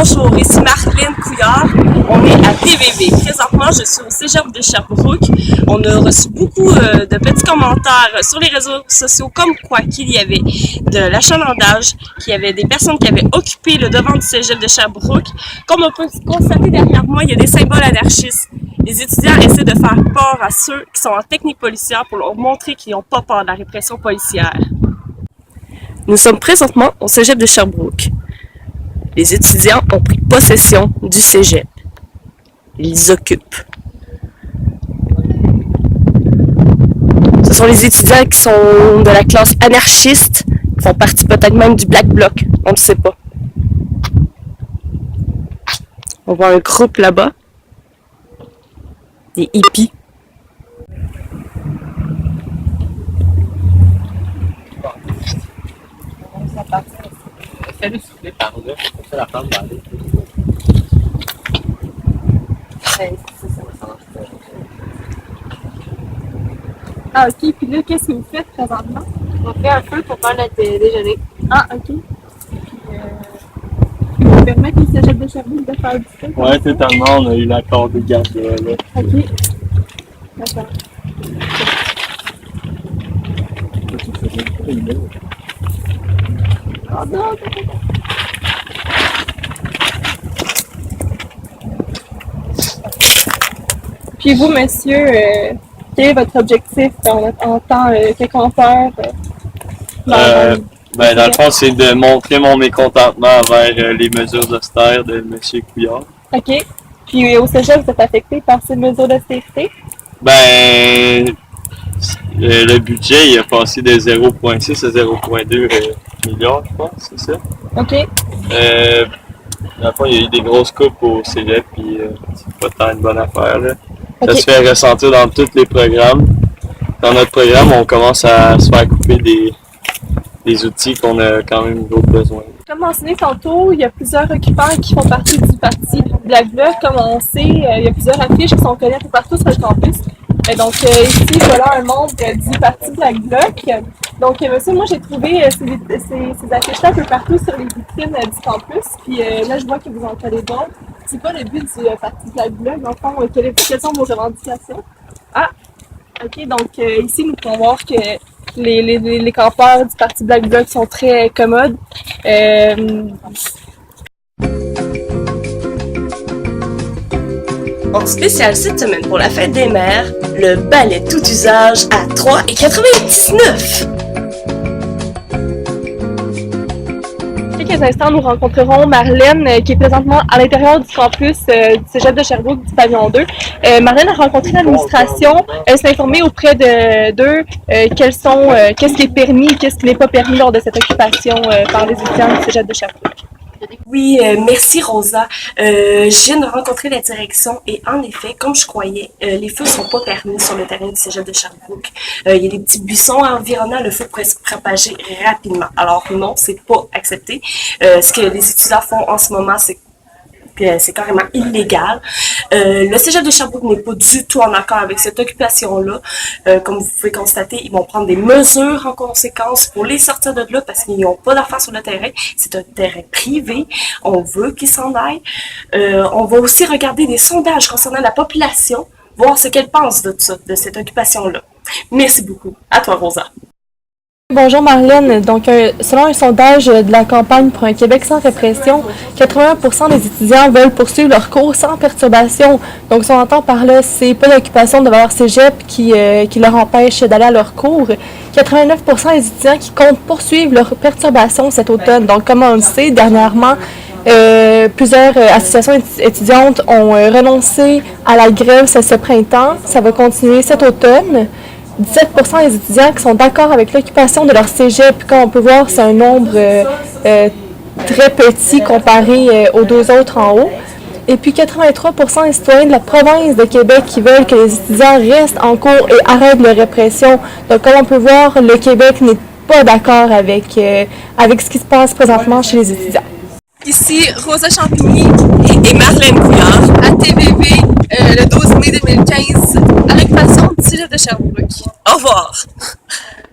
Bonjour, ici Marlène Couillard. On est à TVV. Présentement, je suis au Cégep de Sherbrooke. On a reçu beaucoup de petits commentaires sur les réseaux sociaux comme quoi qu'il y avait de l'achalandage, qu'il y avait des personnes qui avaient occupé le devant du Cégep de Sherbrooke. Comme on peut constater derrière moi, il y a des symboles anarchistes. Les étudiants essaient de faire peur à ceux qui sont en technique policière pour leur montrer qu'ils n'ont pas peur de la répression policière. Nous sommes présentement au Cégep de Sherbrooke. Les étudiants ont pris possession du cégep. Ils occupent. Ce sont les étudiants qui sont de la classe anarchiste, qui font partie peut-être même du Black Bloc. On ne sait pas. On voit un groupe là-bas. Des hippies. Fais-le souffler par là, comme ça la femme va aller. Ah, ok. Puis là, qu'est-ce que vous faites présentement? On fait un feu pour faire notre déjeuner. Ah, ok. Puis vous permettre au Cégep de Sherbrooke de faire du feu? Ouais, totalement, on a eu l'accord des gardes là. Ok. D'accord. Ah non, Puis vous, monsieur, quel est votre objectif en tant que campeur? Dans le fond, c'est de montrer mon mécontentement envers les mesures austères de M. Couillard. OK. Puis au Cégep, vous êtes affecté par ces mesures d'austérité? Le budget, il a passé de 0,6 à 0,2 millions, je pense, c'est ça. OK. Dans le fond, il y a eu des grosses coupes au cégep, puis c'est pas tant une bonne affaire, là. Okay. Ça se fait ressentir dans tous les programmes. Dans notre programme, on commence à se faire couper des outils qu'on a quand même gros besoin. Comme mentionné tantôt, il y a plusieurs occupants qui font partie du parti Black Bloc. Comme on sait, il y a plusieurs affiches qui sont connues partout sur le campus. Donc ici, voilà un membre du parti Black Bloc. Donc monsieur, moi j'ai trouvé ces affiches-là un peu partout sur les vitrines du campus. Puis là, je vois que vous en collez d'autres. C'est quoi le but du parti Black Bloc? Dans le fond, quelles sont vos revendications? Ah, ok. Donc ici, nous pouvons voir que les campeurs du parti Black Bloc sont très commodes. En spécial cette semaine pour la fête des mères, le balai tout usage à 3,99 $. Quelques instants, nous rencontrerons Marlène qui est présentement à l'intérieur du campus du Cégep de Sherbrooke du pavillon 2. Marlène a rencontré l'administration, elle s'est informée auprès d'eux qu'est-ce qui est permis et qu'est-ce qui n'est pas permis lors de cette occupation par les étudiants du Cégep de Sherbrooke. Oui, merci Rosa. Je viens de rencontrer la direction et en effet, comme je croyais, les feux sont pas permis sur le terrain du Cégep de Sherbrooke. Il y a des petits buissons environnants, le feu pourrait se propager rapidement. Alors non, c'est pas accepté. Ce que les étudiants font en ce moment, c'est carrément illégal. Le Cégep de Sherbrooke n'est pas du tout en accord avec cette occupation-là. Comme vous pouvez constater, ils vont prendre des mesures en conséquence pour les sortir de là parce qu'ils n'ont pas d'affaires sur le terrain. C'est un terrain privé. On veut qu'ils s'en aillent. On va aussi regarder des sondages concernant la population, voir ce qu'elle pense de ça, de cette occupation-là. Merci beaucoup. À toi, Rosa. Bonjour Marlène. Donc, selon un sondage de la campagne pour un Québec sans répression, 81% des étudiants veulent poursuivre leurs cours sans perturbation. Donc, si on entend par là, c'est pas l'occupation de leur cégep qui leur empêche d'aller à leurs cours. 89% des étudiants qui comptent poursuivre leurs perturbations cet automne. Donc, comme on le sait, dernièrement, plusieurs associations étudiantes ont renoncé à la grève ce printemps. Ça va continuer cet automne. 17% des étudiants qui sont d'accord avec l'occupation de leur cégep. Comme on peut voir, c'est un nombre très petit comparé aux deux autres en haut. Et puis 83% des citoyens de la province de Québec qui veulent que les étudiants restent en cours et arrêtent leur répression. Donc comme on peut voir, le Québec n'est pas d'accord avec ce qui se passe présentement chez les étudiants. Ici Rosa Champigny et Marlène Couillard à TVV le 12 mai 2015 à l'occupation du Cégep de Sherbrooke. Au revoir!